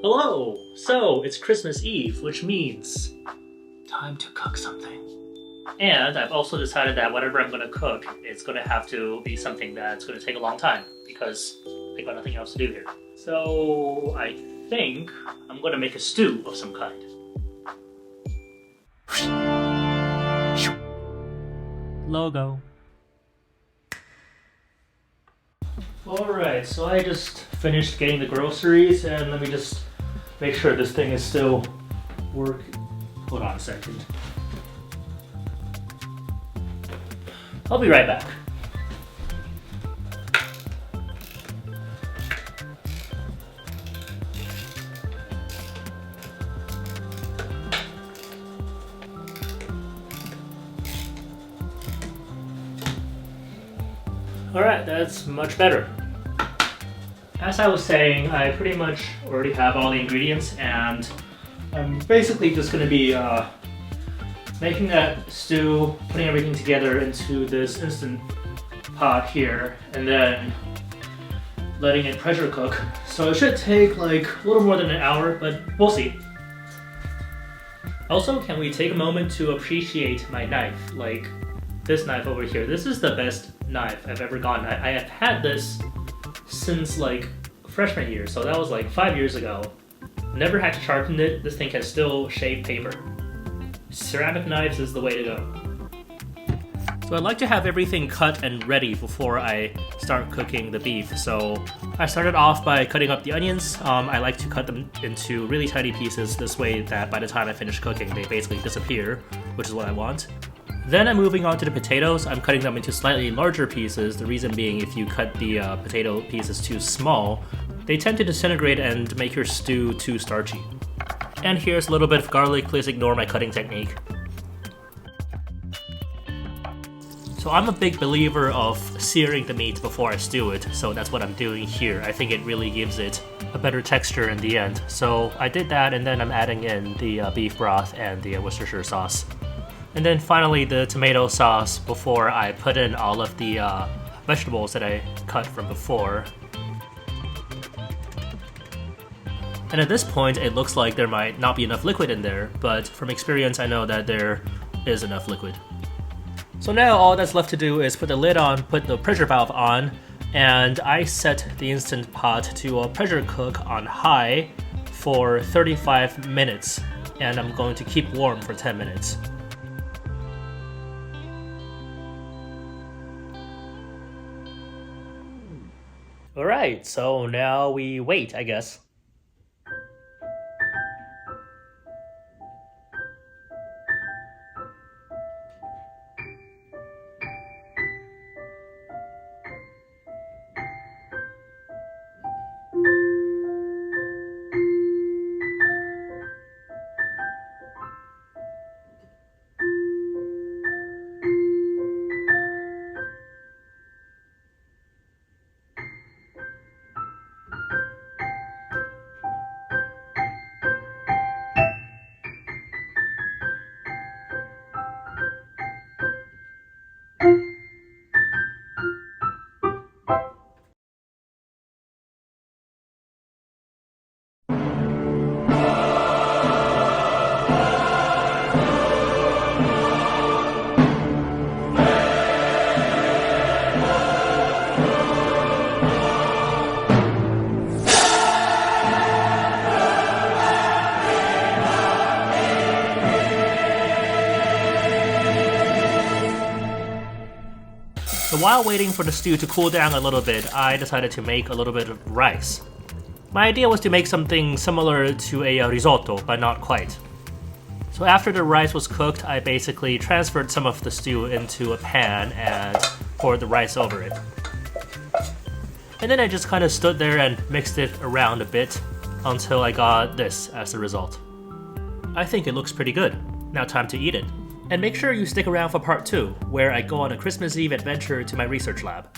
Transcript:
Hello! So, it's Christmas Eve, which means time to cook something. And I've also decided that whatever I'm gonna cook, it's gonna have to be something that's gonna take a long time because I got nothing else to do here. So, I think I'm gonna make a stew of some kind. Logo. Alright, so I just finished getting the groceries and let me just make sure this thing is still working. Hold on a second. I'll be right back. Alright, that's much better. As I was saying, I pretty much already have all the ingredients and I'm basically just going to be making that stew, putting everything together into this instant pot here, and then letting it pressure cook. So it should take like a little more than an hour, but we'll see. Also, can we take a moment to appreciate my knife? Like this knife over here. This is the best knife I've ever gotten. I have had this since like freshman year, so that was like 5 years ago. Never had to sharpen it. This thing can still shave paper. Ceramic knives is the way to go. So I like to have everything cut and ready before I start cooking the beef. So I started off by cutting up the onions. I like to cut them into really tiny pieces this way that by the time I finish cooking they basically disappear, which is what I want. Then I'm moving on to the potatoes. I'm cutting them into slightly larger pieces. The reason being, if you cut the potato pieces too small, they tend to disintegrate and make your stew too starchy. And here's a little bit of garlic. Please ignore my cutting technique. So I'm a big believer of searing the meat before I stew it, so that's what I'm doing here. I think it really gives it a better texture in the end. So I did that, and then I'm adding in the beef broth and the Worcestershire sauce. And then finally the tomato sauce before I put in all of the vegetables that I cut from before. And at this point it looks like there might not be enough liquid in there, but from experience I know that there is enough liquid. So now all that's left to do is put the lid on, put the pressure valve on, and I set the Instant Pot to a pressure cook on high for 35 minutes, and I'm going to keep warm for 10 minutes. Alright, so now we wait, I guess. So while waiting for the stew to cool down a little bit, I decided to make a little bit of rice. My idea was to make something similar to a risotto, but not quite. So after the rice was cooked, I basically transferred some of the stew into a pan and poured the rice over it. And then I just kind of stood there and mixed it around a bit until I got this as the result. I think it looks pretty good. Now time to eat it. And make sure you stick around for part 2, where I go on a Christmas Eve adventure to my research lab.